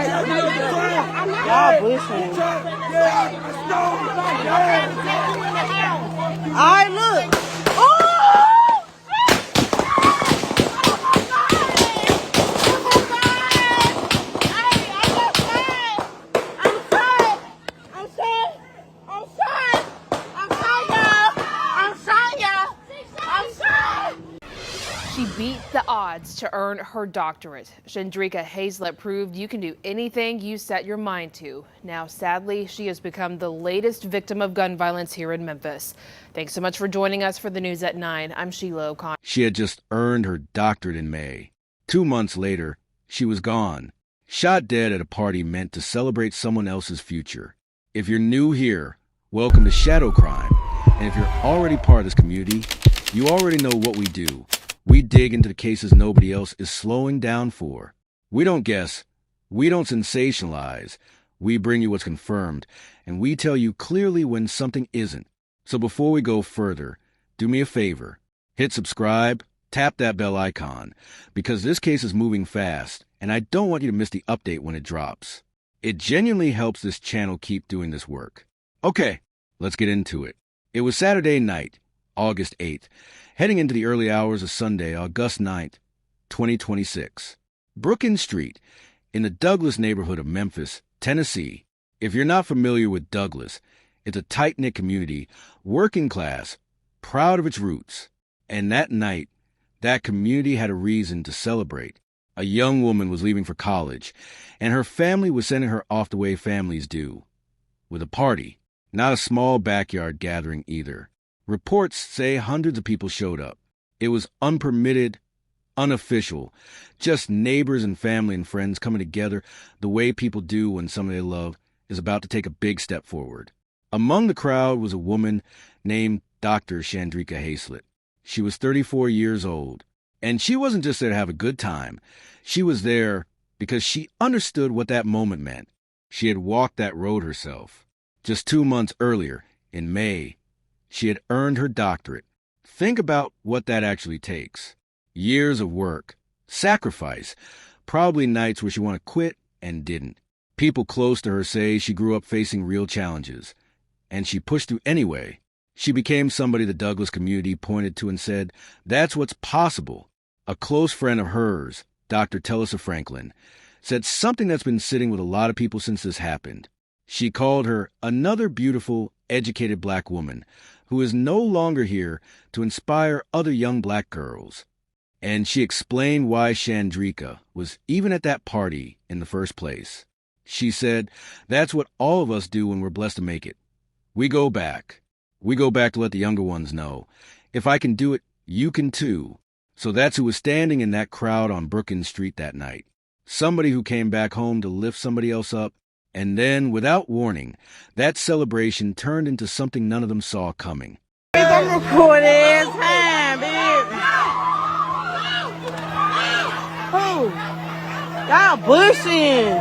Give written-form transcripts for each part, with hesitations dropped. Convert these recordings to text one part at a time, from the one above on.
Y'all bushing. Alright, look. She beat the odds to earn her doctorate. Shandrika Hayslett proved you can do anything you set your mind to. Now, sadly, she has become the latest victim of gun violence here in Memphis. Thanks so much for joining us for the news at 9. I'm Sheila O'Connor. She had just earned her doctorate in May. 2 months later, she was gone, shot dead at a party meant to celebrate someone else's future. If you're new here, welcome to Shadow Crime. And if you're already part of this community, you already know what we do. We dig into the cases nobody else is slowing down for. We don't guess. We don't sensationalize. We bring you what's confirmed, and we tell you clearly when something isn't. So before we go further, do me a favor. Hit subscribe, tap that bell icon, because this case is moving fast, and I don't want you to miss the update when it drops. It genuinely helps this channel keep doing this work. Okay, let's get into it. It was Saturday night, August 8th. Heading into the early hours of Sunday, August 9th, 2026. Brookins Street, in the Douglas neighborhood of Memphis, Tennessee. If you're not familiar with Douglas, it's a tight-knit community, working class, proud of its roots. And that night, that community had a reason to celebrate. A young woman was leaving for college, and her family was sending her off the way families do, with a party, not a small backyard gathering either. Reports say hundreds of people showed up. It was unpermitted, unofficial, just neighbors and family and friends coming together the way people do when someone they love is about to take a big step forward. Among the crowd was a woman named Dr. Shandrika Hayslett. She was 34 years old, and she wasn't just there to have a good time. She was there because she understood what that moment meant. She had walked that road herself. Just 2 months earlier, in May, she had earned her doctorate. Think about what that actually takes. Years of work, sacrifice, probably nights where she wanted to quit and didn't. People close to her say she grew up facing real challenges, and she pushed through anyway. She became somebody the Douglas community pointed to and said, "That's what's possible." A close friend of hers, Dr. Tellisa Franklin, said something that's been sitting with a lot of people since this happened. She called her another beautiful, educated black woman who is no longer here to inspire other young black girls. And she explained why Shandrika was even at that party in the first place. She said, "That's what all of us do when we're blessed to make it. We go back. We go back to let the younger ones know. If I can do it, you can too." So that's who was standing in that crowd on Brookins Street that night. Somebody who came back home to lift somebody else up. And then, without warning, that celebration turned into something none of them saw coming. I'm recording this time, baby. Oh, y'all bushing.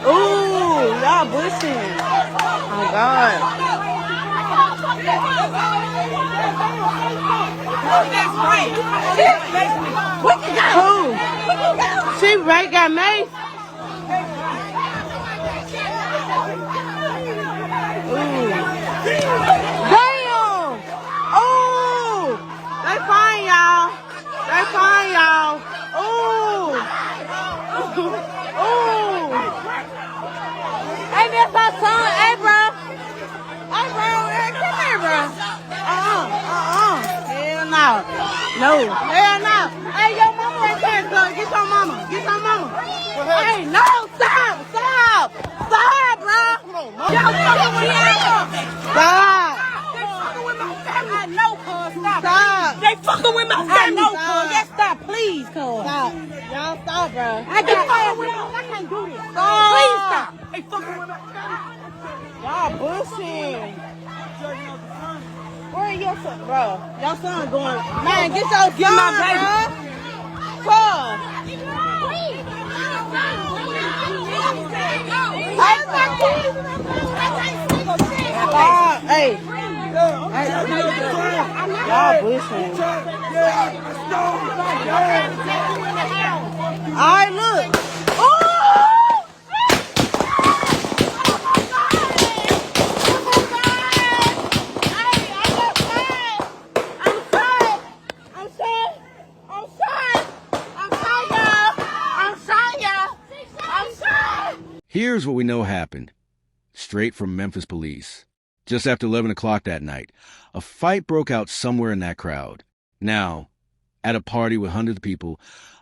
Ooh, y'all bushing. Oh, God. Who? She right got me. Damn! Oh! They fine, y'all. They fine, y'all. Oh! Oh! Hey, that's our son. Hey, bro. Hey, bro. Hey, come here, bro. Hell no. No. Hell no. Hey, your mama right there, son. Get your mama. Get your mama. Hey, no. Stop. Stop. Stop, bro. Y'all fucking with me. Stop. They fucking with my family. I know, cuz. Stop. Stop. They fucking with my family. I know, cuz. Yes, stop. Please, cuz. Stop. Y'all stop, bro. I can't with them. I can't do this. Stop. Please stop. They fucking with my family. Y'all bullshit. Where your son, bro? Your son going. Man, get your son, my baby. Hey. Y'all bushing. Alright, look. Oh! Here's what we know happened. Straight from Memphis Police. Just after 11 o'clock that night, a fight broke out somewhere in that crowd. Now, at a party with hundreds of people,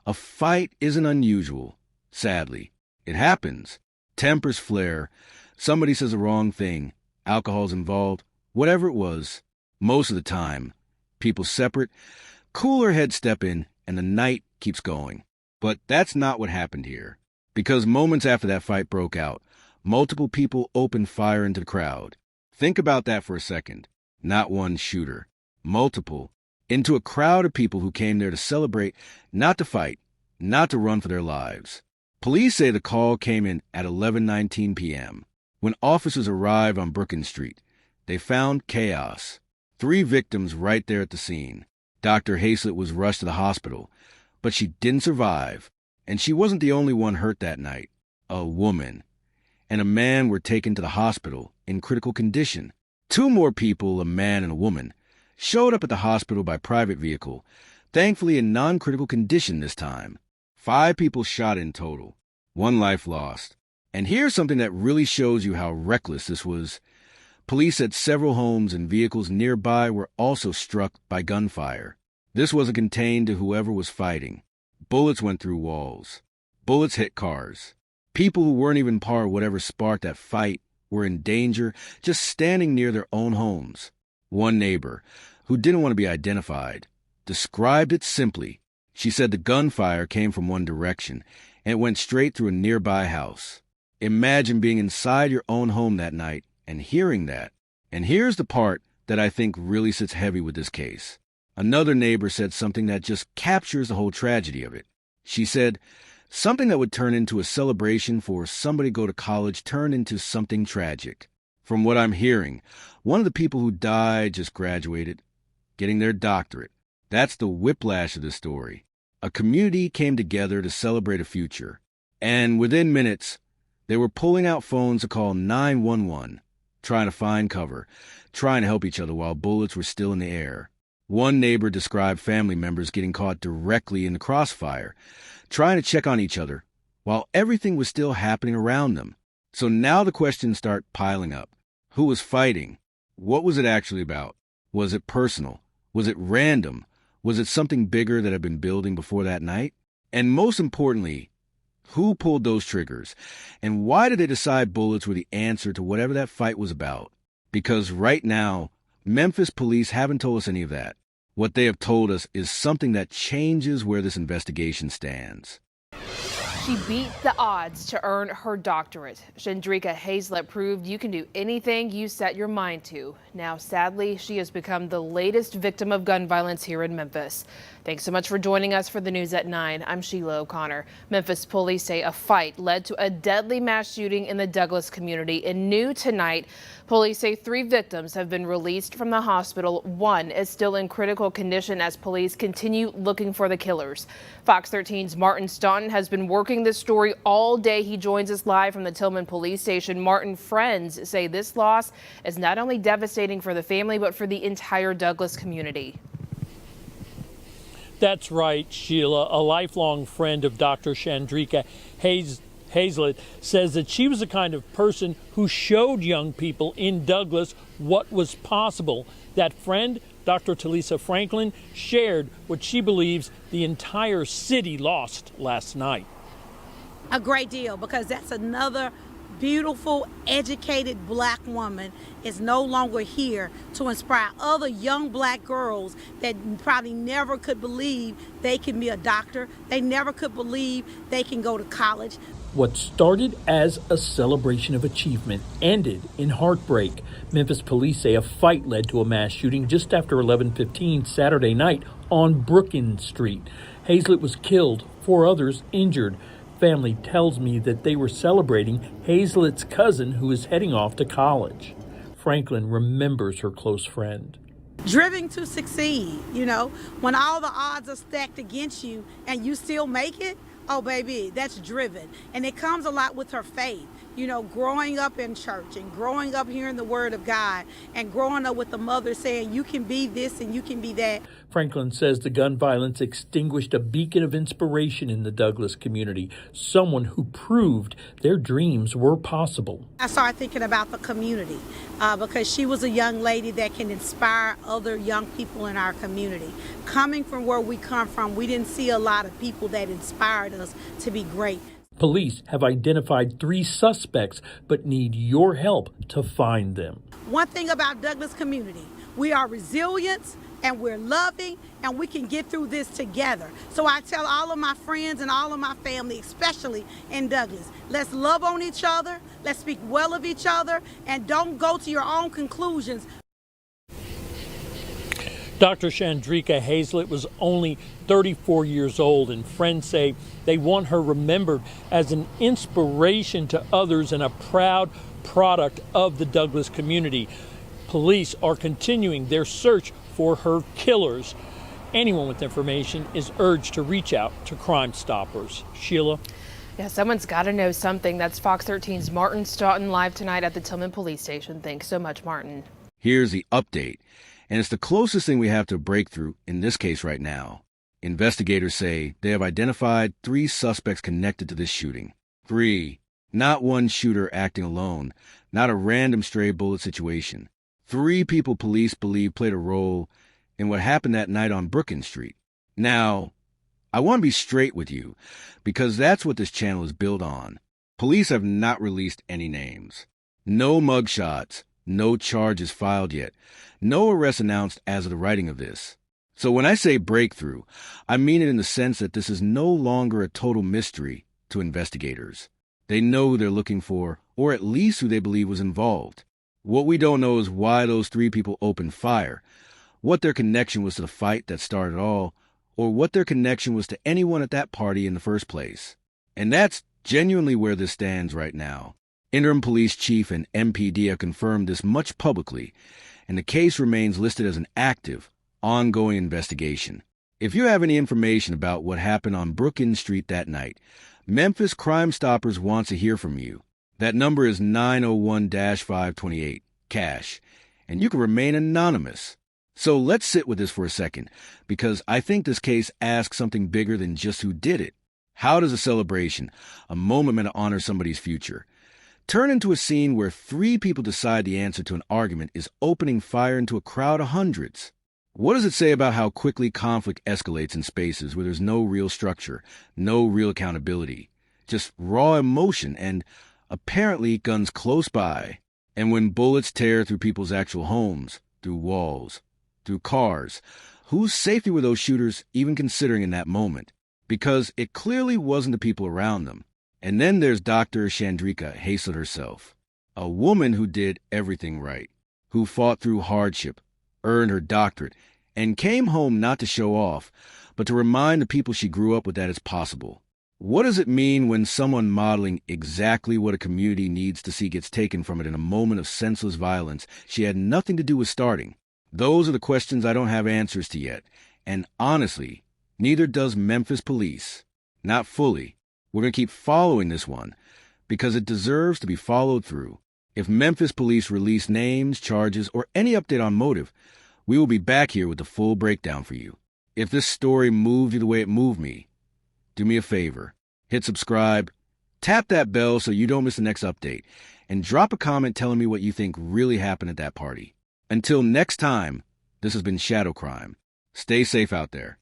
a fight isn't unusual. Sadly, it happens. Tempers flare. Somebody says the wrong thing. Alcohol's involved. Whatever it was, most of the time, people separate, cooler heads step in, and the night keeps going. But that's not what happened here. Because moments after that fight broke out, multiple people opened fire into the crowd. Think about that for a second. Not one shooter. Multiple. Into a crowd of people who came there to celebrate, not to fight, not to run for their lives. Police say the call came in at 11:19 p.m. When officers arrived on Brookins Street, they found chaos. 3 victims right there at the scene. Dr. Hayslett was rushed to the hospital, but she didn't survive. And she wasn't the only one hurt that night. A woman and a man were taken to the hospital in critical condition. 2 more people, a man and a woman, showed up at the hospital by private vehicle, thankfully in non-critical condition this time. 5 people shot in total. 1 life lost. And here's something that really shows you how reckless this was. Police said several homes and vehicles nearby were also struck by gunfire. This wasn't contained to whoever was fighting. Bullets went through walls. Bullets hit cars. People who weren't even part of whatever sparked that fight were in danger just standing near their own homes. One neighbor, who didn't want to be identified, described it simply. She said the gunfire came from one direction and it went straight through a nearby house. Imagine being inside your own home that night and hearing that. And here's the part that I think really sits heavy with this case. Another neighbor said something that just captures the whole tragedy of it. She said, something that would turn into a celebration for somebody to go to college turned into something tragic. From what I'm hearing, one of the people who died just graduated, getting their doctorate. That's the whiplash of the story. A community came together to celebrate a future. And within minutes, they were pulling out phones to call 911, trying to find cover, trying to help each other while bullets were still in the air. One neighbor described family members getting caught directly in the crossfire, trying to check on each other, while everything was still happening around them. So now the questions start piling up. Who was fighting? What was it actually about? Was it personal? Was it random? Was it something bigger that had been building before that night? And most importantly, who pulled those triggers? And why did they decide bullets were the answer to whatever that fight was about? Because right now, Memphis Police haven't told us any of that. What they have told us is something that changes where this investigation stands. She beat the odds to earn her doctorate. Shandrika Hayslett proved you can do anything you set your mind to. Now, sadly, she has become the latest victim of gun violence here in Memphis. Thanks so much for joining us for the news at 9. I'm Sheila O'Connor. Memphis police say a fight led to a deadly mass shooting in the Douglas community. And new tonight, police say 3 victims have been released from the hospital. 1 is still in critical condition as police continue looking for the killers. Fox 13's Martin Staunton has been working this story all day. He joins us live from the Tillman Police Station. Martin, friends say this loss is not only devastating for the family, but for the entire Douglas community. That's right, Sheila. A lifelong friend of Dr. Shandrika Hayslett says that she was the kind of person who showed young people in Douglas what was possible. That friend, Dr. Talisa Franklin, shared what she believes the entire city lost last night. A great deal, because that's another beautiful, educated black woman is no longer here to inspire other young black girls that probably never could believe they can be a doctor. They never could believe they can go to college. What started as a celebration of achievement ended in heartbreak. Memphis police say a fight led to a mass shooting just after 11:15 Saturday night on Brookins Street. Hayslett was killed, 4 others injured. Family tells me that they were celebrating Hayslett's cousin who is heading off to college. Franklin remembers her close friend. Driven to succeed, when all the odds are stacked against you and you still make it, oh baby, that's driven. And it comes a lot with her faith. You know, growing up in church and growing up hearing the word of God and growing up with the mother saying you can be this and you can be that. Franklin says the gun violence extinguished a beacon of inspiration in the Douglas community, someone who proved their dreams were possible. I started thinking about the community because she was a young lady that can inspire other young people in our community. Coming from where we come from, we didn't see a lot of people that inspired us to be great. Police have identified 3 suspects, but need your help to find them. One thing about Douglas community, we are resilient and we're loving and we can get through this together. So I tell all of my friends and all of my family, especially in Douglas, let's love on each other, let's speak well of each other, and don't go to your own conclusions. Dr. Shandrika Hayslett was only 34 years old, and friends say they want her remembered as an inspiration to others and a proud product of the Douglas community. Police are continuing their search for her killers. Anyone with information is urged to reach out to Crime Stoppers. Sheila? Yeah, someone's got to know something. That's Fox 13's Martin Stoughton live tonight at the Tillman Police Station. Thanks so much, Martin. Here's the update, and it's the closest thing we have to a breakthrough in this case right now. Investigators say they have identified 3 suspects connected to this shooting. 3. Not one shooter acting alone, not a random stray bullet situation. 3 people police believe played a role in what happened that night on Brookins Street. Now, I want to be straight with you, because that's what this channel is built on. Police have not released any names. No mugshots, no charges filed yet, no arrests announced as of the writing of this. So when I say breakthrough, I mean it in the sense that this is no longer a total mystery to investigators. They know who they're looking for, or at least who they believe was involved. What we don't know is why those 3 people opened fire, what their connection was to the fight that started it all, or what their connection was to anyone at that party in the first place. And that's genuinely where this stands right now. Interim Police Chief and MPD have confirmed this much publicly, and the case remains listed as an active, ongoing investigation. If you have any information about what happened on Brookins Street that night, Memphis Crime Stoppers wants to hear from you. That number is 901-528, cash, and you can remain anonymous. So let's sit with this for a second, because I think this case asks something bigger than just who did it. How does a celebration, a moment meant to honor somebody's future, turn into a scene where 3 people decide the answer to an argument is opening fire into a crowd of hundreds? What does it say about how quickly conflict escalates in spaces where there's no real structure, no real accountability, just raw emotion and, apparently, guns close by? And when bullets tear through people's actual homes, through walls, through cars, whose safety were those shooters even considering in that moment? Because it clearly wasn't the people around them. And then there's Dr. Shandrika Hayslett herself, a woman who did everything right, who fought through hardship, earned her doctorate, and came home not to show off, but to remind the people she grew up with that it's possible. What does it mean when someone modeling exactly what a community needs to see gets taken from it in a moment of senseless violence she had nothing to do with starting? Those are the questions I don't have answers to yet, and honestly, neither does Memphis Police. Not fully. We're going to keep following this one, because it deserves to be followed through. If Memphis Police release names, charges, or any update on motive, we will be back here with the full breakdown for you. If this story moved you the way it moved me, do me a favor. Hit subscribe, tap that bell so you don't miss the next update, and drop a comment telling me what you think really happened at that party. Until next time, this has been Shadow Crime. Stay safe out there.